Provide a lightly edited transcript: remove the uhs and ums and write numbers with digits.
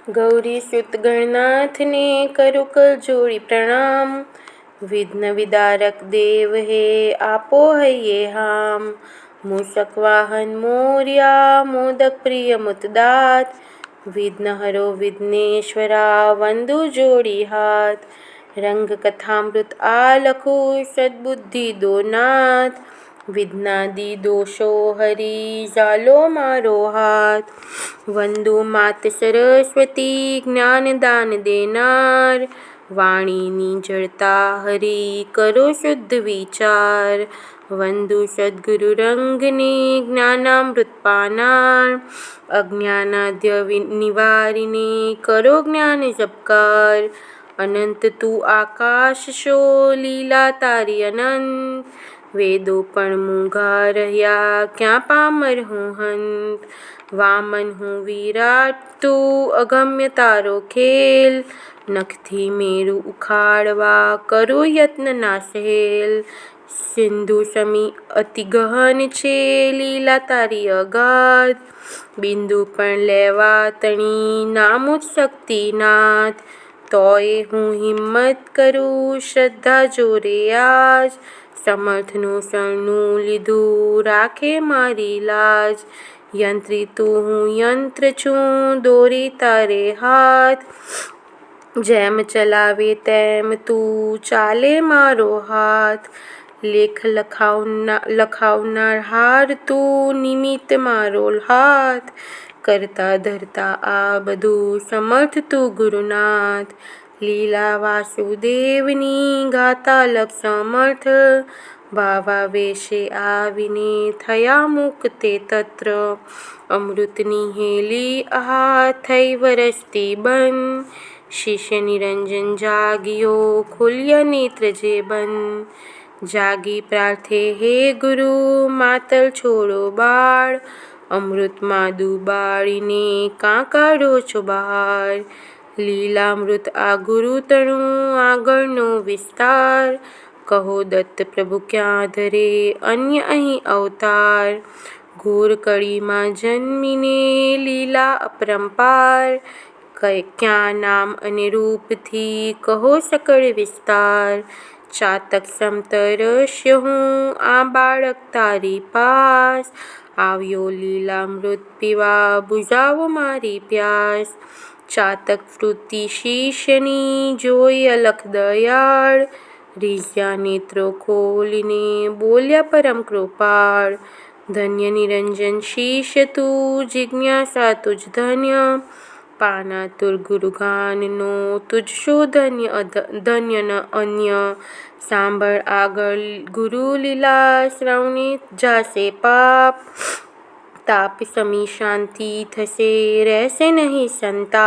गौरी सुत गणनाथ ने करो कर जोड़ी प्रणाम। विघ्न विदारक देव हे आपो है ये हाम। मूषक वाहन मोर्या मोदक प्रिय मुतदात। विघ्न हरो विघ्नेश्वरा वंदु जोड़ी हाथ। रंग कथामृत आलखु सद्बुद्धि दो नाथ। विघ्नादि दोषो हरि जालो मारो हाथ। वंदु मात सरस्वती ज्ञान दान देनार। वाणी जड़ता हरि करो शुद्ध विचार। वंदु सद्गुरु रंग ने ज्ञानामृत पानार। अज्ञानाद्य निवारिणे करो ज्ञान जपकार। अनंत तू आकाश शो लीला तारी अनंत। वेदो पण मूंगा रह्या क्या पामर हूँ हंत। वामन हूँ विराट तू अगम्य तारो खेल। नखथी मेरु उखाड़वा करो यत्न ना सहेल। सिंधु समी अति गहन छे लीला तारी अगाध। बिंदु पण लेवा तणी नामुच शक्तिनाथ। तोय हूँ हिम्मत करूँ श्रद्धा जोरे आज। समर्थनु शरणु लीधु राखे मारी लाज। यंत्री तू हूँ यंत्र छूं दोरी तारे हाथ। जेम चलावे तेम तू चाले मारो हाथ। लेख लखावनार हार तू निमित्त मारो हाथ। करता धरता आ बधु समर्थ तू गुरुनाथ। लीला वासुदेवनी गाता लख समर्थ। बावा वेशे आविने थया मुक्ते तत्र। अमृतनी हेली आहा थई वरसती बन। शिष्य निरंजन जागियो खुल्या नेत्र जे बन। जागी प्रार्थे हे गुरु मातल छोड़ो बाळ। अमृत मादु बाळीने काकाडो छो बहार। लीलामृत आ गुरु तणु આગળનો વિસ્તાર। કહો દત્ત પ્રભુ ક્યાં ધરે અન્ય અહીં અવતાર। ઘોર કળીમાં જન્મીને લીલા અપરંપાર। ક્યાં નામ અને રૂપથી કહો સકળ વિસ્તાર। ચાતક સમતરસ્ય હું આ બાળક તારી પાસ। આવ્યો લીલામૃત પીવા બુઝાવો મારી પ્યાસ। ચાતક વૃત્તિ શિષ્યની જોઈ અલખ દયાળ। રીઝ્યા નેત્રો ખોલીને બોલ્યા પરમ કૃપાળ। ધન્ય નિરંજન શિષ્ય તું જિજ્ઞાસા તુજ ધન્ય। પાનાતુર ગુરુગાનનો તુજ શો ધન્ય ન અન્ય। સાંભળ આગળ ગુરુ લીલા શ્રવણે જાશે પાપ। તાપ સમી શાંતિ થશે રહેશે નહીં સંતાપ।